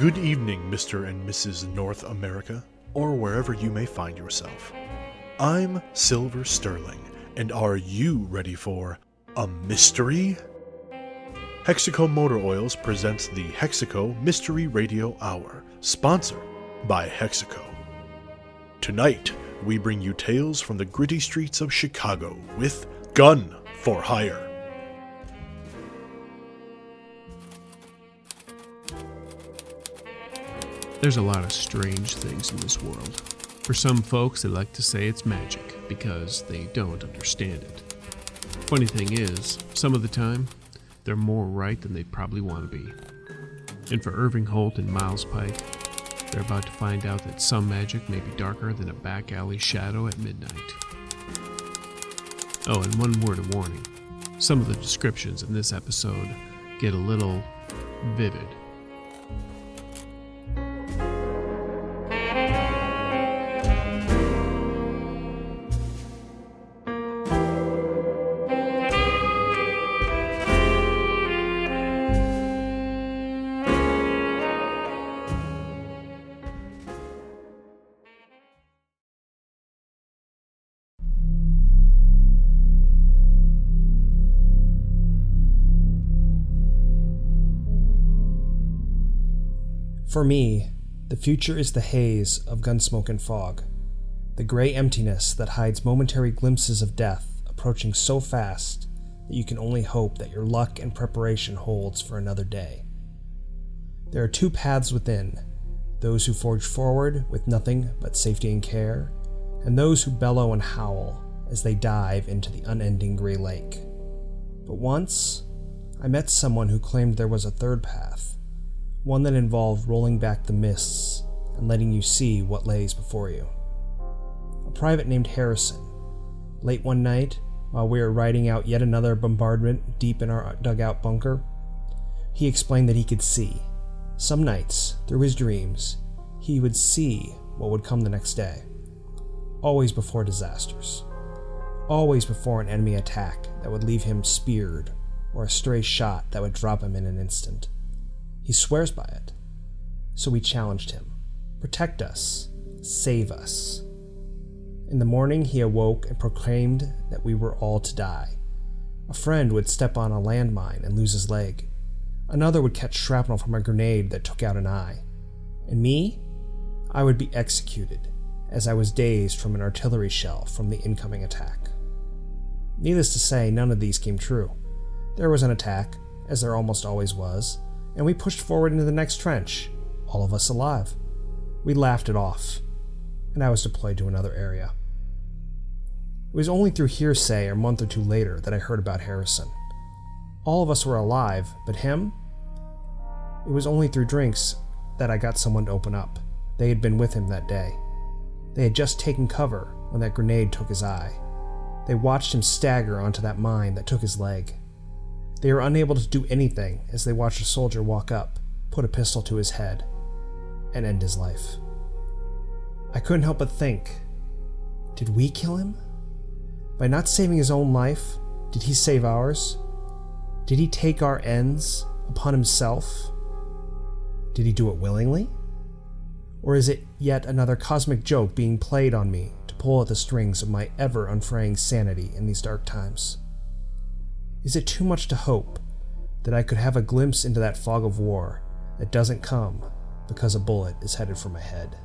Good evening, Mr. and Mrs. North America, or wherever you may find yourself. I'm Silver Sterling, and are you ready for a mystery? Hexaco Motor Oils presents the Hexaco Mystery Radio Hour, sponsored by Hexaco. Tonight, we bring you tales from the gritty streets of Chicago with Gunn for Hire. There's a lot of strange things in this world. For some folks, they like to say it's magic because they don't understand it. Funny thing is, some of the time, they're more right than they probably want to be. And for Irving, Holt, and Miles Pike, they're about to find out that some magic may be darker than a back alley shadow at midnight. Oh, and one word of warning. Some of the descriptions in this episode get a little vivid. For me, the future is the haze of gunsmoke and fog, the gray emptiness that hides momentary glimpses of death approaching so fast that you can only hope that your luck and preparation holds for another day. There are two paths within, those who forge forward with nothing but safety and care, and those who bellow and howl as they dive into the unending gray lake. But once, I met someone who claimed there was a third path, one that involved rolling back the mists and letting you see what lays before you. A private named Harrison. Late one night, while we were riding out yet another bombardment deep in our dugout bunker, he explained that he could see. Some nights, through his dreams, he would see what would come the next day. Always before disasters. Always before an enemy attack that would leave him speared, or a stray shot that would drop him in an instant. He swears by it. So we challenged him. Protect us. Save us. In the morning, he awoke and proclaimed that we were all to die. A friend would step on a landmine and lose his leg. Another would catch shrapnel from a grenade that took out an eye. And me? I would be executed, as I was dazed from an artillery shell from the incoming attack. Needless to say, none of these came true. There was an attack, as there almost always was, and we pushed forward into the next trench, all of us alive. We laughed it off, and I was deployed to another area. It was only through hearsay a month or two later that I heard about Harrison. All of us were alive, but him? It was only through drinks that I got someone to open up. They had been with him that day. They had just taken cover when that grenade took his eye. They watched him stagger onto that mine that took his leg. They were unable to do anything as they watched a soldier walk up, put a pistol to his head, and end his life. I couldn't help but think, did we kill him? By not saving his own life, did he save ours? Did he take our ends upon himself? Did he do it willingly? Or is it yet another cosmic joke being played on me to pull at the strings of my ever-unfraying sanity in these dark times? Is it too much to hope that I could have a glimpse into that fog of war that doesn't come because a bullet is headed for my head?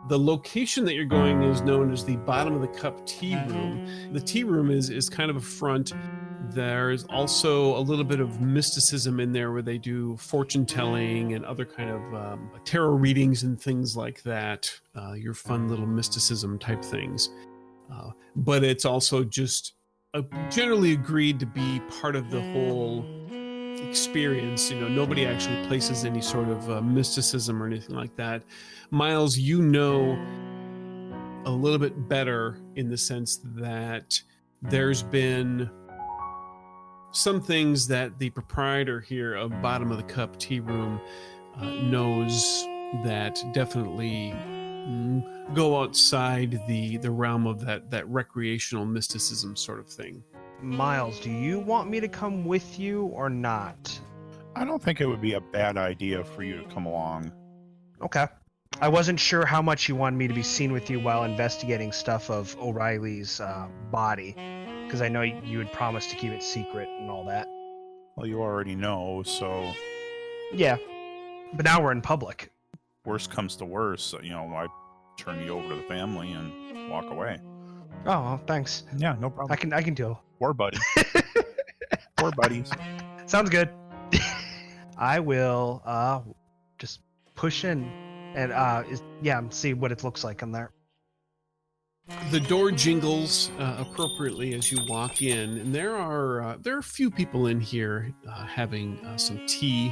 The location that you're going is known as the Bottom of the Cup Tea Room. The tea room is kind of a front. There's also a little bit of mysticism in there where they do fortune telling and other kind of tarot readings and things like that. Your fun little mysticism type things. But it's also just generally agreed to be part of the whole experience. Nobody actually places any sort of mysticism or anything like that. Miles, a little bit better in the sense that there's been some things that the proprietor here of Bottom of the Cup Tea Room knows that definitely go outside the realm of that recreational mysticism sort of thing. Miles, do you want me to come with you or not? I don't think it would be a bad idea for you to come along. Okay. I wasn't sure how much you wanted me to be seen with you while investigating stuff of O'Reilly's body, because I know you had promised to keep it secret and all that. Well, you already know, so... Yeah, but now we're in public. Worst comes to worst, I turn you over to the family and walk away. Oh, well, thanks. Yeah, no problem. I can deal. We're buddies. We're buddies. Sounds good. I will just push in and see what it looks like in there. The door jingles appropriately as you walk in, and there are a few people in here having some tea,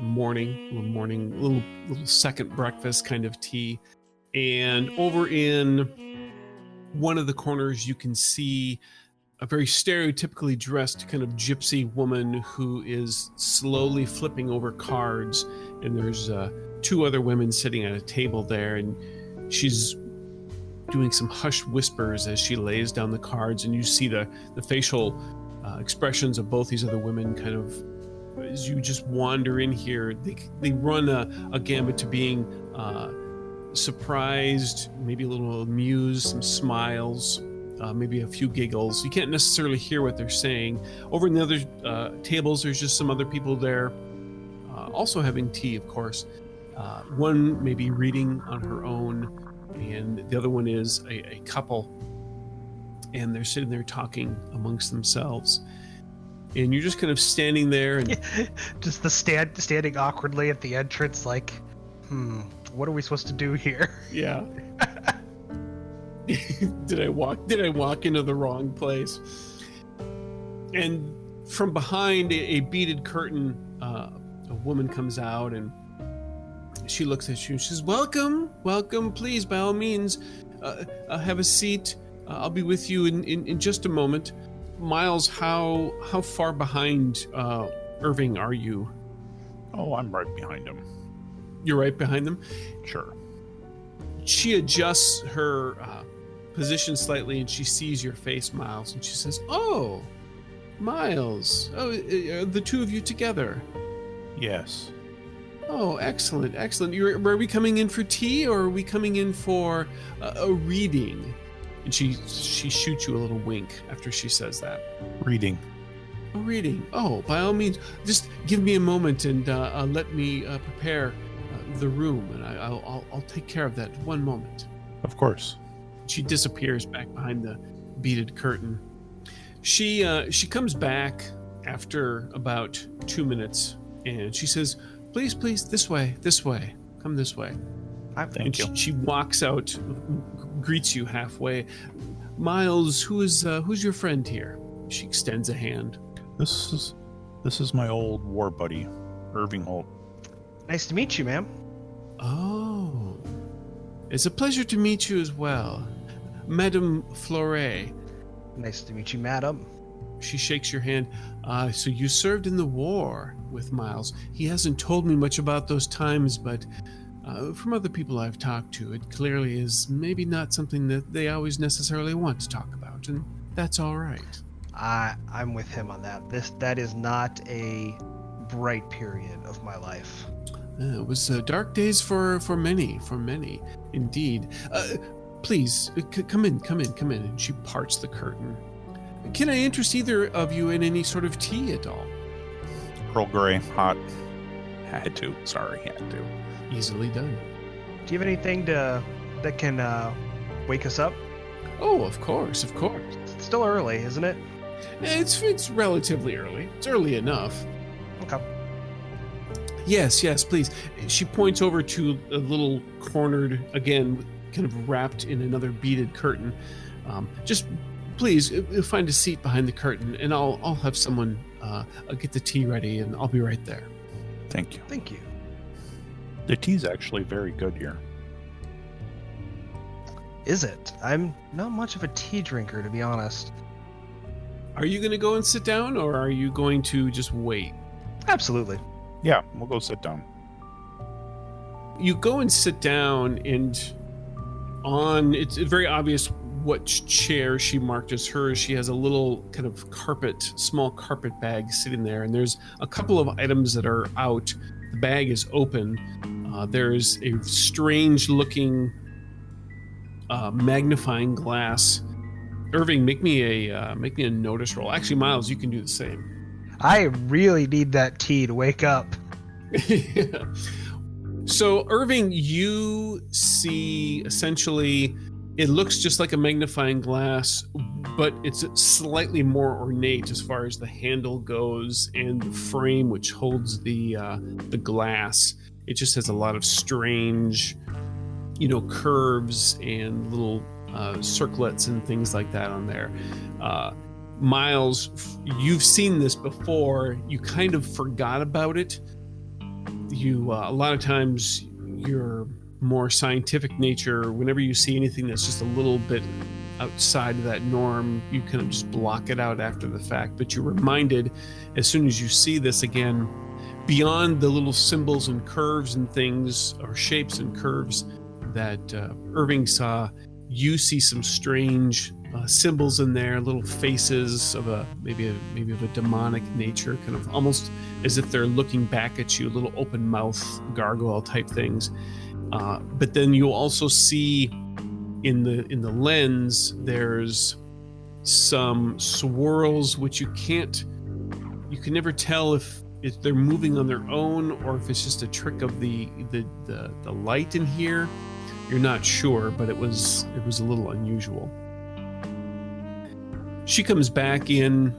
little second breakfast kind of tea. And over in one of the corners, you can see a very stereotypically dressed kind of gypsy woman who is slowly flipping over cards, and there's two other women sitting at a table there, and she's doing some hushed whispers as she lays down the cards, and you see the facial expressions of both these other women kind of as you just wander in here. They run a gambit to being surprised, maybe a little amused, some smiles, maybe a few giggles. You can't necessarily hear what they're saying. Over in the other tables, there's just some other people there also having tea, of course. One maybe reading on her own, and the other one is a couple, and they're sitting there talking amongst themselves. And you're just kind of standing there and just standing awkwardly at the entrance, like, what are we supposed to do here? Yeah. Did I walk into the wrong place? And from behind a beaded curtain, a woman comes out, and she looks at you and she says, welcome, please, by all means, have a seat. I'll be with you in just a moment. Miles, how far behind Irving are you? Oh, I'm right behind him. You're right behind them? Sure. She adjusts her position slightly, and she sees your face, Miles, and she says, oh, Miles, are the two of you together? Yes. Oh, excellent. Are we coming in for tea, or are we coming in for a reading? And she shoots you a little wink after she says that. Reading. A reading. Oh, by all means, just give me a moment and let me prepare the room, and I'll take care of that. One moment. Of course. She disappears back behind the beaded curtain. She comes back after about 2 minutes, and she says, please, this way. Come this way. Thank you. She walks out, greets you halfway. Miles, who's your friend here? She extends a hand. This is my old war buddy, Irving Holt. Nice to meet you, ma'am. Oh, it's a pleasure to meet you as well, Madame Fleuret. Nice to meet you, madam. She shakes your hand. So you served in the war with Miles. He hasn't told me much about those times, but from other people I've talked to, it clearly is maybe not something that they always necessarily want to talk about, and that's all right. I'm with him on that. That is not a bright period of my life. It was dark days for many, indeed. Please, come in. And she parts the curtain. Can I interest either of you in any sort of tea at all? Earl Grey, hot. Had to. Easily done. Do you have anything that can wake us up? Oh, of course. It's still early, isn't it? It's relatively early. It's early enough. Okay. Yes, please. She points over to a little cornered, again, kind of wrapped in another beaded curtain. Just please find a seat behind the curtain, and I'll have someone I'll get the tea ready, and I'll be right there. Thank you. Thank you. The tea's actually very good here. Is it? I'm not much of a tea drinker, to be honest. Are you going to go and sit down, or are you going to just wait? Absolutely. Yeah, we'll go sit down. You go and sit down, and it's very obvious what chair she marked as hers. She has a little kind of small carpet bag sitting there, and there's a couple of items that are out. The bag is open. There's a strange looking magnifying glass. Irving, make me a notice roll. Actually, Miles, you can do the same. I really need that tea to wake up. Yeah. So, Irving, you see essentially, it looks just like a magnifying glass, but it's slightly more ornate as far as the handle goes and the frame which holds the glass. It just has a lot of strange, curves and little circlets and things like that on there. Miles, you've seen this before. You kind of forgot about it. A lot of times your more scientific nature, whenever you see anything that's just a little bit outside of that norm, you kind of just block it out after the fact. But you're reminded as soon as you see this again, beyond the little symbols and curves and things, or shapes and curves that Irving saw, you see some strange symbols in there, little faces of maybe of a demonic nature, kind of almost as if they're looking back at you, little open mouth gargoyle type things. But then you'll also see in the lens, there's some swirls which you can never tell if they're moving on their own or if it's just a trick of the light in here. You're not sure, but it was a little unusual. She comes back in,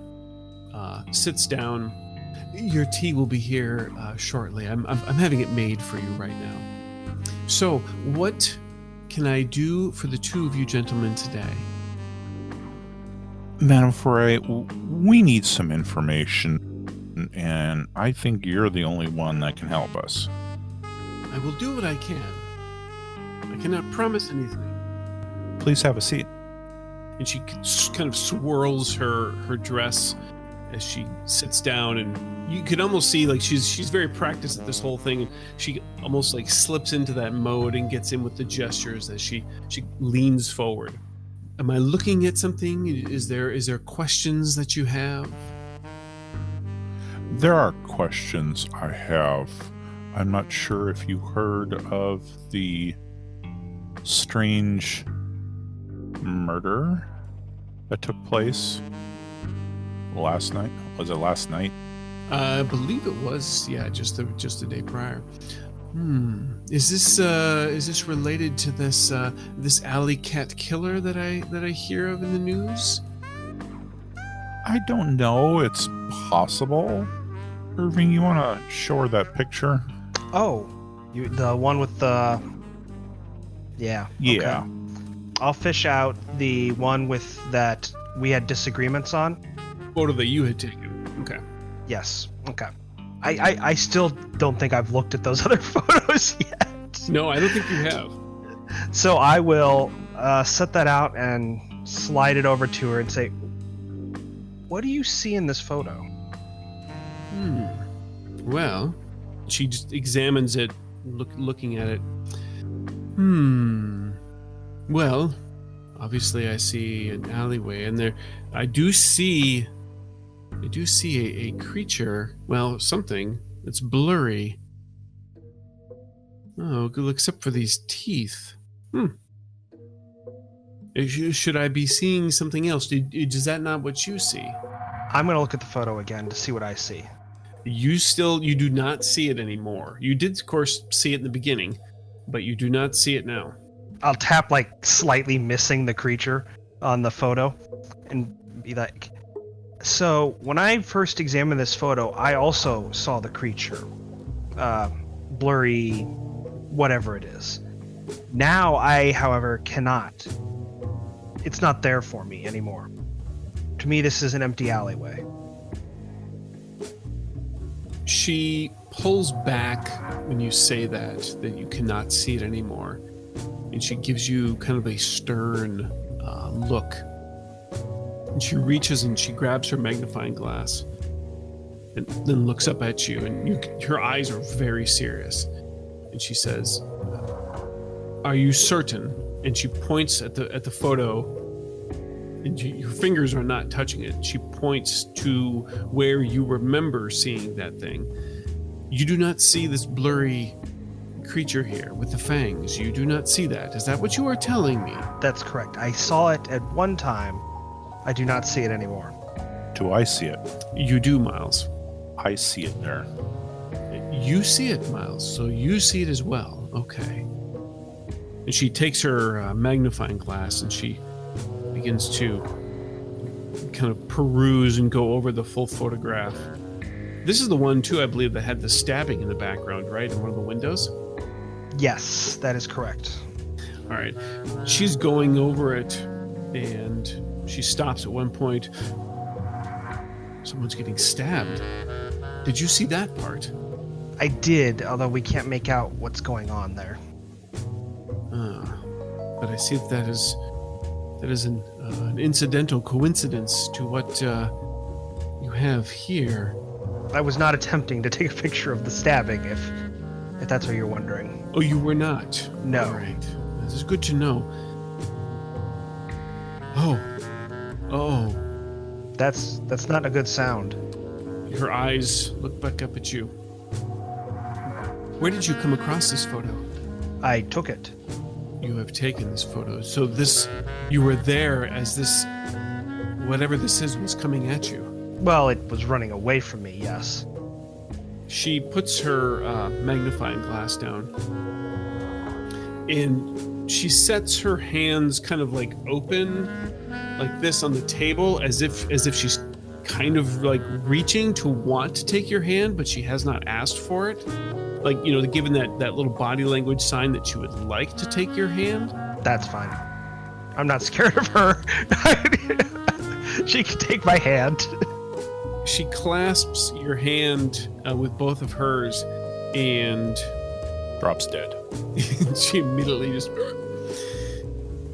sits down. Your tea will be here shortly. I'm having it made for you right now. So, what can I do for the two of you gentlemen today? Madam Foray, we need some information, and I think you're the only one that can help us. I will do what I can. I cannot promise anything. Please have a seat. And she kind of swirls her dress as she sits down, and you can almost see like she's very practiced at this whole thing. She almost like slips into that mode and gets in with the gestures as she leans forward. Am I looking at something? Is there questions that you have? There are questions I have. I'm not sure if you heard of the strange murder that took place last night. Was it last night? I believe it was. Yeah, just a day prior. Is this related to this alley cat killer that I hear of in the news? I don't know. It's possible. Irving, you want to show her that picture? Oh, the one with the... Yeah. Yeah. Okay. I'll fish out the one with that we had disagreements on. Photo that you had taken. Okay. Yes. Okay. I still don't think I've looked at those other photos yet. No, I don't think you have. So I will set that out and slide it over to her and say, what do you see in this photo? Well, she just examines it, looking at it. Well, obviously I see an alleyway, and there I do see a creature, well, something that's blurry. Oh, except for these teeth. Should I be seeing something else? Is that not what you see? I'm going to look at the photo again to see what I see. You do not see it anymore. You did, of course, see it in the beginning, but you do not see it now. I'll tap like slightly missing the creature on the photo and be like, so when I first examined this photo, I also saw the creature. Blurry, whatever it is. Now I, however, cannot. It's not there for me anymore. To me, this is an empty alleyway. She pulls back when you say that you cannot see it anymore. And she gives you kind of a stern look. And she reaches and she grabs her magnifying glass and then looks up at you. And her eyes are very serious. And she says, "Are you certain?" And she points at the photo. And your fingers are not touching it. She points to where you remember seeing that thing. You do not see this blurry creature here with the fangs. You do not see that. Is that what you are telling me? That's correct. I saw it at one time. I do not see it anymore. Do I see it? You do, Miles. I see it there. You see it, Miles. So you see it as well. Okay. And she takes her magnifying glass and she begins to kind of peruse and go over the full photograph. This is the one, too, I believe, that had the stabbing in the background, right? In one of the windows? Yes, that is correct. All right. She's going over it, and she stops at one point. Someone's getting stabbed. Did you see that part? I did, although we can't make out what's going on there. But I see that is an incidental coincidence to what you have here. I was not attempting to take a picture of the stabbing, if that's what you're wondering. Oh, you were not? No. All right. This is good to know. Oh. That's not a good sound. Her eyes look back up at you. Where did you come across this photo? I took it. You have taken this photo. So you were there as this, whatever this is, was coming at you. Well, it was running away from me, yes. She puts her magnifying glass down. And she sets her hands kind of like open, like this on the table, as if she's kind of like reaching to want to take your hand, but she has not asked for it. Like, given that little body language sign that she would like to take your hand. That's fine. I'm not scared of her. She can take my hand. She clasps your hand with both of hers and Drops dead. she immediately just...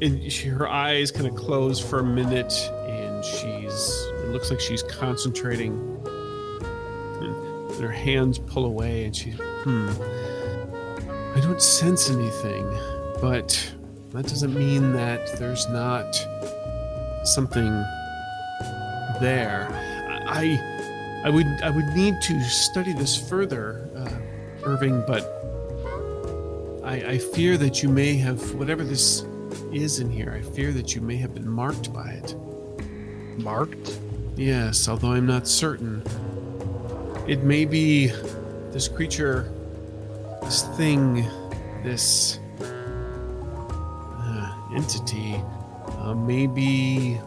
And her eyes kind of close for a minute, and it looks like she's concentrating. And her hands pull away, and she's, I don't sense anything, but that doesn't mean that there's not something there. I would need to study this further, Irving, but I fear that you may have, whatever this is in here, I fear that you may have been marked by it. Marked? Yes, although I'm not certain. It may be this creature, this thing, this entity may be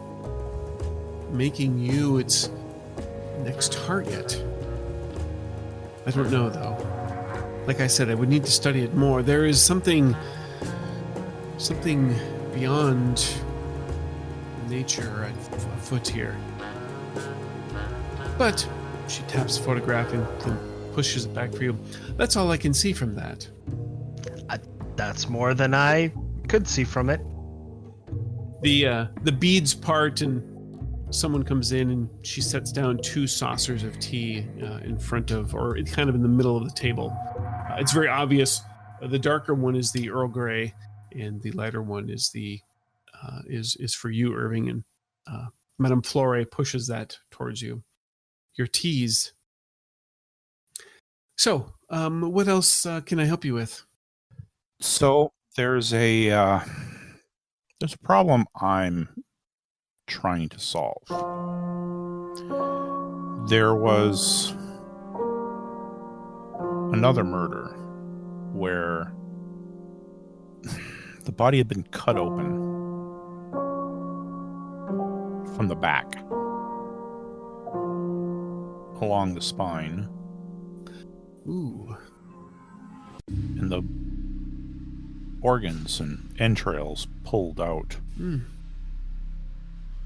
making you its next target. I don't know, though. Like I said, I would need to study it more. There is something beyond nature afoot here. But she taps the photograph and pushes it back for you. That's all I can see from that. That's more than I could see from it. The beads part, and someone comes in and she sets down 2 saucers of tea in front of, or kind of in the middle of the table. It's very obvious. The darker one is the Earl Grey, and the lighter one is is for you, Irving. And Madame Flore pushes that towards you. Your teas. So, what else can I help you with? So there's a problem I'm trying to solve. There was another murder where the body had been cut open from the back along the spine. Ooh. And the organs and entrails pulled out.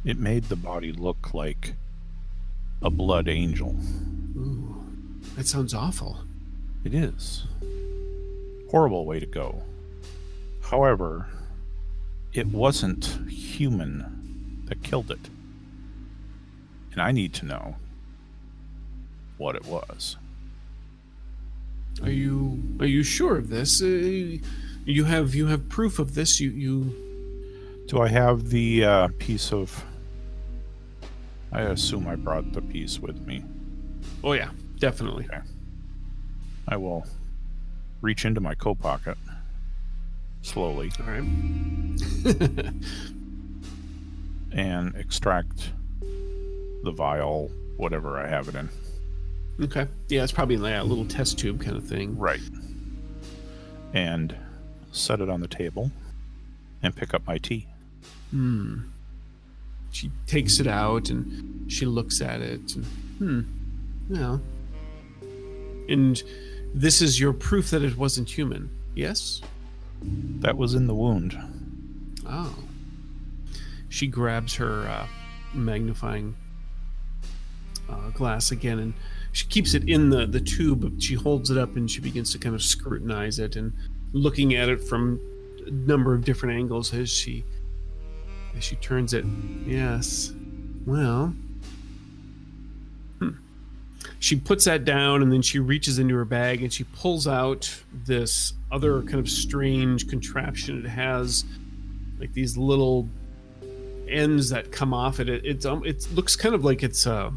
It made the body look like a blood angel. Ooh, that sounds awful. It is. Horrible way to go. However, it wasn't human that killed it. And I need to know what it was. Are you sure of this? You have proof of this? You Do I have the piece of... I assume I brought the piece with me. Oh yeah, definitely. Okay. I will reach into my coat pocket slowly. All right. And extract the vial, whatever I have it in. Okay. Yeah, it's probably like a little test tube kind of thing. Right. And set it on the table and pick up my tea. She takes it out and she looks at it and yeah. And this is your proof that it wasn't human, yes? That was in the wound. Oh. She grabs her magnifying glass again, and she keeps it in the tube, but she holds it up and she begins to kind of scrutinize it and looking at it from a number of different angles as she turns it. Yes. Well. She puts that down and then she reaches into her bag and she pulls out this other kind of strange contraption. It has like these little ends that come off it. It looks kind of like it's like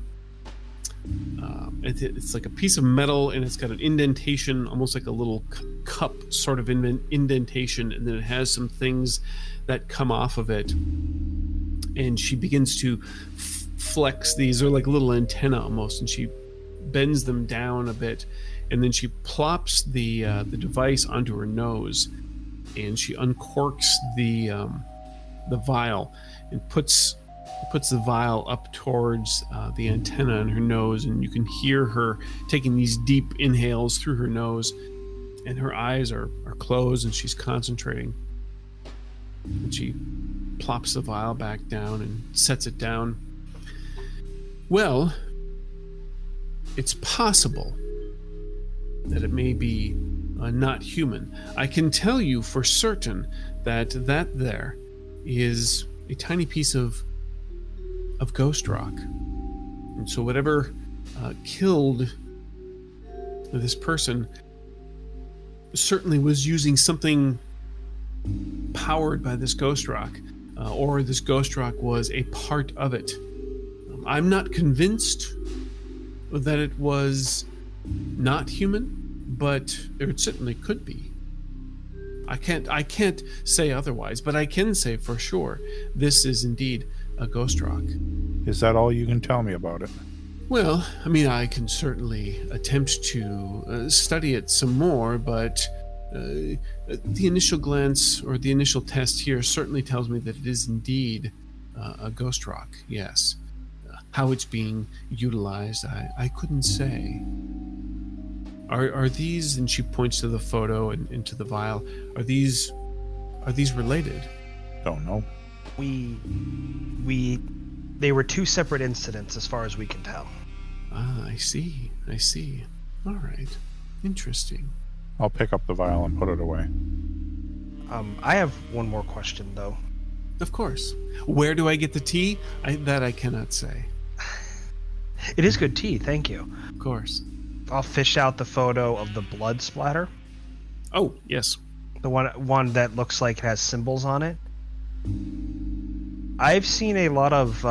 a piece of metal and it's got an indentation, almost like a little cup sort of indentation, and then it has some things that come off of it. And she begins to flex these, are like little antenna almost, and she bends them down a bit, and then she plops the device onto her nose, and she uncorks the vial and puts the vial up towards the antenna in her nose, and you can hear her taking these deep inhales through her nose, and her eyes are closed and she's concentrating. And she plops the vial back down and sets it down. Well, it's possible that it may be not human. I can tell you for certain that there is a tiny piece of ghost rock. And so whatever killed this person certainly was using something powered by this ghost rock, or this ghost rock was a part of it. I'm not convinced that it was not human, but it certainly could be. I can't say otherwise, but I can say for sure this is indeed a ghost rock. Is that all you can tell me about it? Well, I mean, I can certainly attempt to study it some more, but the initial glance or the initial test here certainly tells me that it is indeed a ghost rock, yes. How it's being utilized, I couldn't say. Are these, and she points to the photo and into the vial, are these related? Don't know. They were two separate incidents as far as we can tell. Ah, I see. All right. Interesting. I'll pick up the vial and put it away. I have one more question, though. Of course. Where do I get the tea? That I cannot say. It is good tea, thank you. Of course. I'll fish out the photo of the blood splatter. Oh, yes. The one that looks like it has symbols on it. I've seen a lot of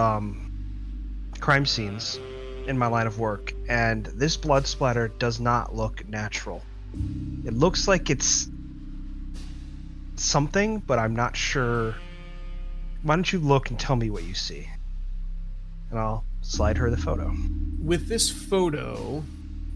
crime scenes in my line of work, and this blood splatter does not look natural. It looks like it's something, but I'm not sure. Why don't you look and tell me what you see? And I'll slide her the photo. With this photo,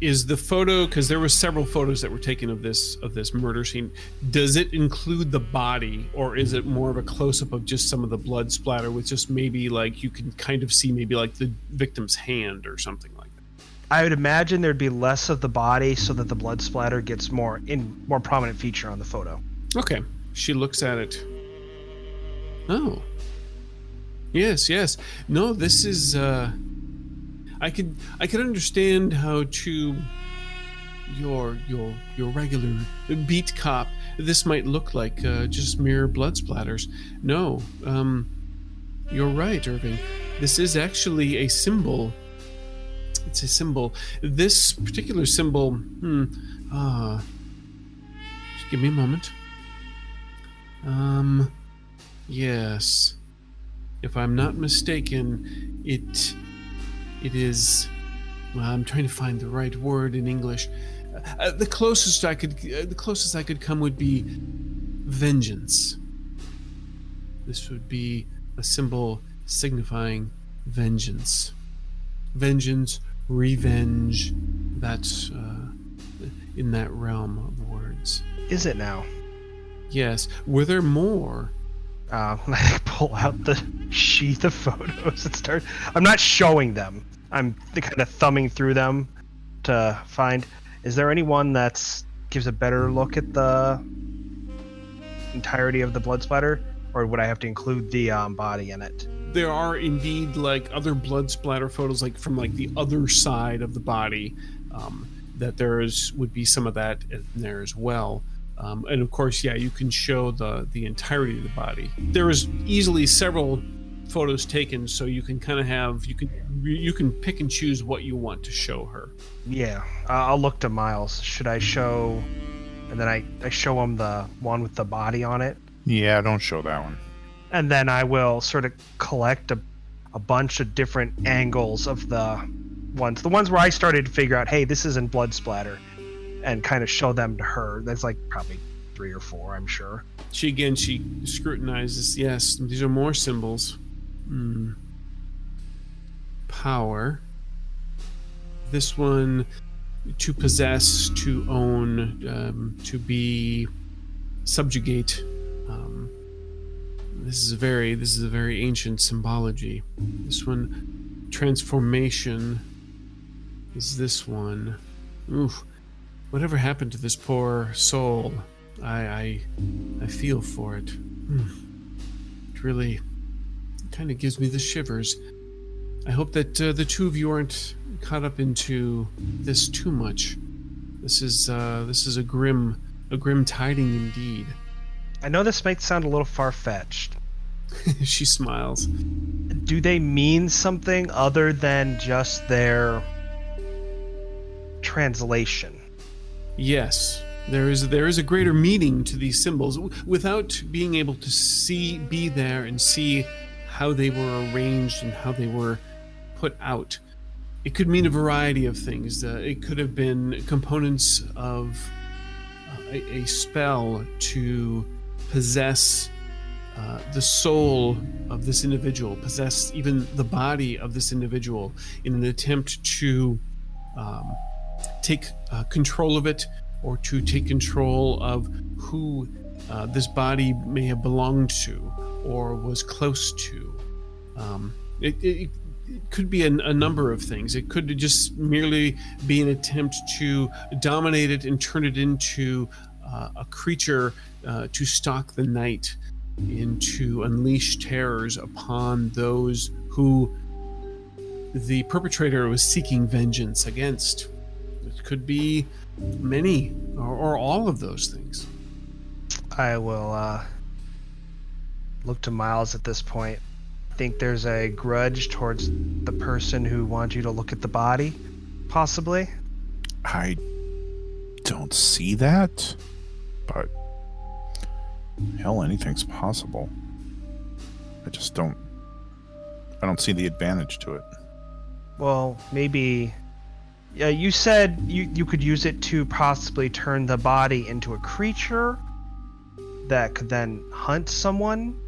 is the photo, because there were several photos that were taken of this murder scene, does it include the body, or is it more of a close-up of just some of the blood splatter with just maybe like you can kind of see maybe like the victim's hand or something like that? I would imagine there'd be less of the body so that the blood splatter gets more prominent feature on the photo. Okay. She looks at it. Oh. Yes, yes. No, this is. I could understand how to your regular beat cop. This might look like just mere blood splatters. No, you're right, Irving. This is actually a symbol. It's a symbol. This particular symbol. Just give me a moment. Yes. If I'm not mistaken, it is. Well, I'm trying to find the right word in English. The closest I could come would be vengeance. This would be a symbol signifying vengeance. Vengeance, revenge. That's in that realm of words. Is it now? Yes. Were there more? When I pull out the sheath of photos and start, I'm not showing them. I'm kind of thumbing through them to find. Is there anyone that gives a better look at the entirety of the blood splatter, or would I have to include the body in it? There are indeed like other blood splatter photos, like from like the other side of the body. That would be some of that in there as well. And of course, yeah, you can show the entirety of the body. There is easily several photos taken, so you can kind of have you can pick and choose what you want to show her. Yeah, I'll look to Miles. Should I show? And then I show him the one with the body on it. Yeah, don't show that one. And then I will sort of collect a bunch of different angles of the ones where I started to figure out, hey, this isn't blood splatter, and kind of show them to her. That's like probably 3 or 4, I'm sure. She scrutinizes. Yes, these are more symbols. Power. This one, to possess, to own, to be, subjugate. This is a very ancient symbology. This one, transformation, is this one. Oof. Whatever happened to this poor soul? I feel for it. It really kind of gives me the shivers. I hope that the two of you aren't caught up into this too much. This is a grim tiding indeed. I know this might sound a little far-fetched. She smiles. Do they mean something other than just their translation? Yes, there is a greater meaning to these symbols. Without being able to be there and see how they were arranged and how they were put out, it could mean a variety of things. It could have been components of a spell to possess the soul of this individual, possess even the body of this individual in an attempt to take control of it, or to take control of who this body may have belonged to or was close to. It could be a number of things. It could just merely be an attempt to dominate it and turn it into a creature to stalk the night and to unleash terrors upon those who the perpetrator was seeking vengeance against. It could be many or all of those things. I will look to Miles at this point. Think there's a grudge towards the person who wants you to look at the body, possibly? I don't see that, but hell, anything's possible. I don't see the advantage to it. Well, maybe. Yeah, you said you could use it to possibly turn the body into a creature that could then hunt someone.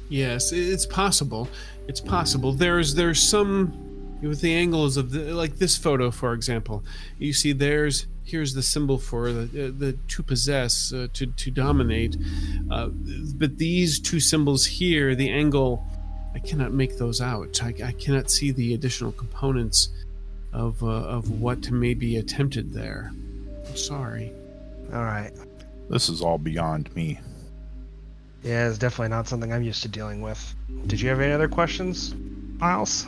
Yes, it's possible. It's possible. There's some with the angles of like this photo, for example. You see, here's the symbol for the to possess, to dominate. But these two symbols here, the angle, I cannot make those out. I cannot see the additional components of what may be attempted there. I'm sorry. All right. This is all beyond me. Yeah, it's definitely not something I'm used to dealing with. Did you have any other questions, Miles?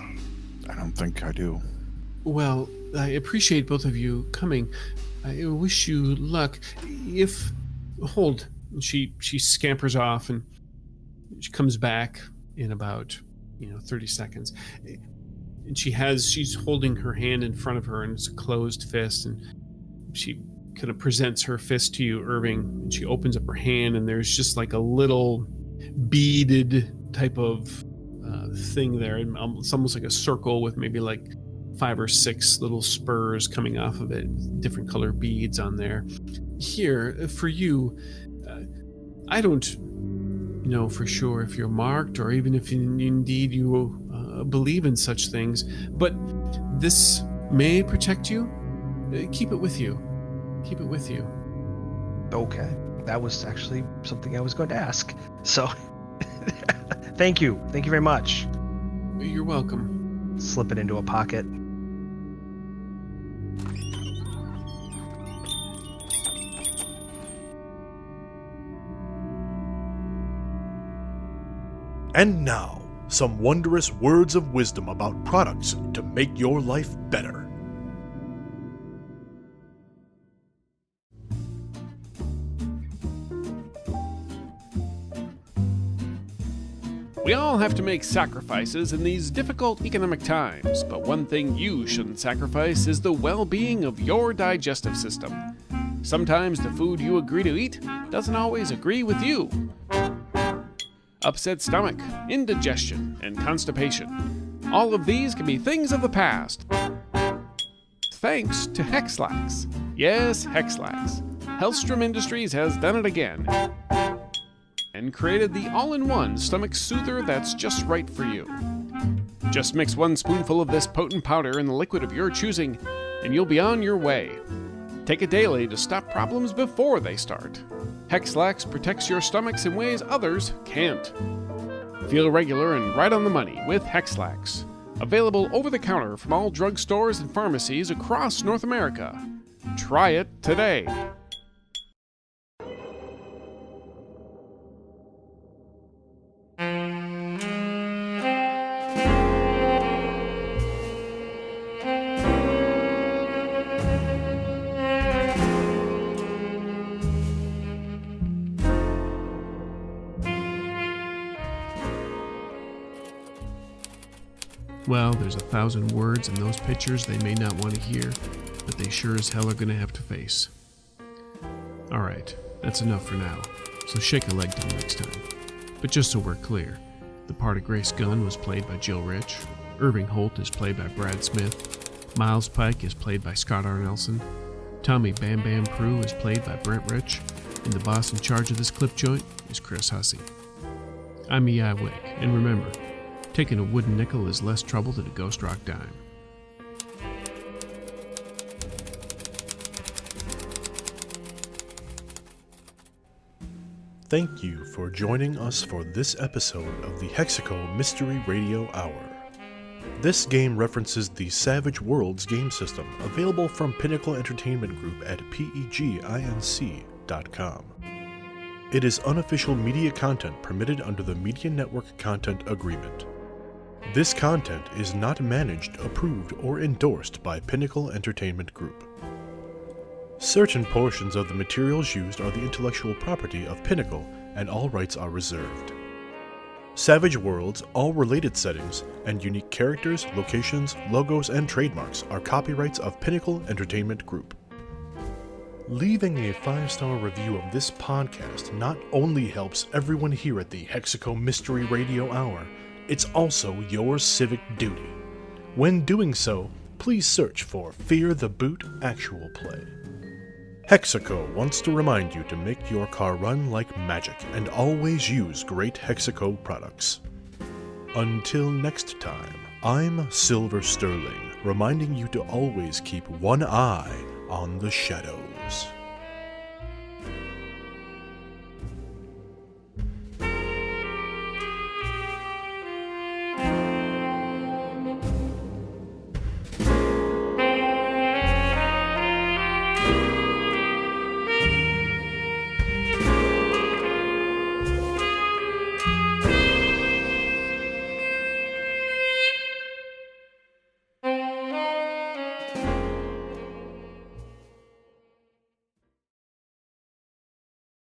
I don't think I do. Well, I appreciate both of you coming. I wish you luck. If... Hold. She scampers off and she comes back in about, 30 seconds. And she's holding her hand in front of her, and it's a closed fist, and she kind of presents her fist to you, Irving, and she opens up her hand, and there's just like a little beaded type of thing there. It's almost like a circle with maybe like 5 or 6 little spurs coming off of it, different color beads on there. Here, for you, I don't know for sure if you're marked or even if indeed you believe in such things, but this may protect you. Keep it with you. Keep it with you. Okay. That was actually something I was going to ask. So, thank you. Thank you very much. You're welcome. Slip it into a pocket. And now, some wondrous words of wisdom about products to make your life better. We all have to make sacrifices in these difficult economic times, but one thing you shouldn't sacrifice is the well-being of your digestive system. Sometimes the food you agree to eat doesn't always agree with you. Upset stomach, indigestion, and constipation. All of these can be things of the past. Thanks to Hexlax. Yes, Hexlax. Hellstrom Industries has done it again and created the all-in-one stomach soother that's just right for you. Just mix 1 spoonful of this potent powder in the liquid of your choosing, and you'll be on your way. Take it daily to stop problems before they start. Hexlax protects your stomachs in ways others can't. Feel regular and right on the money with Hexlax. Available over the counter from all drugstores and pharmacies across North America. Try it today. Well, there's 1,000 words in those pictures they may not want to hear, but they sure as hell are going to have to face. Alright, that's enough for now, so shake a leg till next time. But just so we're clear, the part of Grace Gunn was played by Jill Rich, Irving Holt is played by Brad Smith, Miles Pike is played by Scott R. Nelson, Tommy Bam Bam Prue is played by Brent Rich, and the boss in charge of this clip joint is Chris Hussey. I'm E.I. Wick, and remember, taking a wooden nickel is less trouble than a ghost rock dime. Thank you for joining us for this episode of the Hexaco Mystery Radio Hour. This game references the Savage Worlds game system, available from Pinnacle Entertainment Group at peginc.com. It is unofficial media content permitted under the Media Network Content Agreement. This content is not managed, approved, or endorsed by Pinnacle Entertainment Group. Certain portions of the materials used are the intellectual property of Pinnacle, and all rights are reserved. Savage Worlds, all related settings, and unique characters, locations, logos, and trademarks are copyrights of Pinnacle Entertainment Group. Leaving a 5-star review of this podcast not only helps everyone here at the Hexaco Mystery Radio Hour, it's also your civic duty. When doing so, please search for Fear the Boot Actual Play. Hexaco wants to remind you to make your car run like magic and always use great Hexaco products. Until next time, I'm Silver Sterling, reminding you to always keep one eye on the shadows.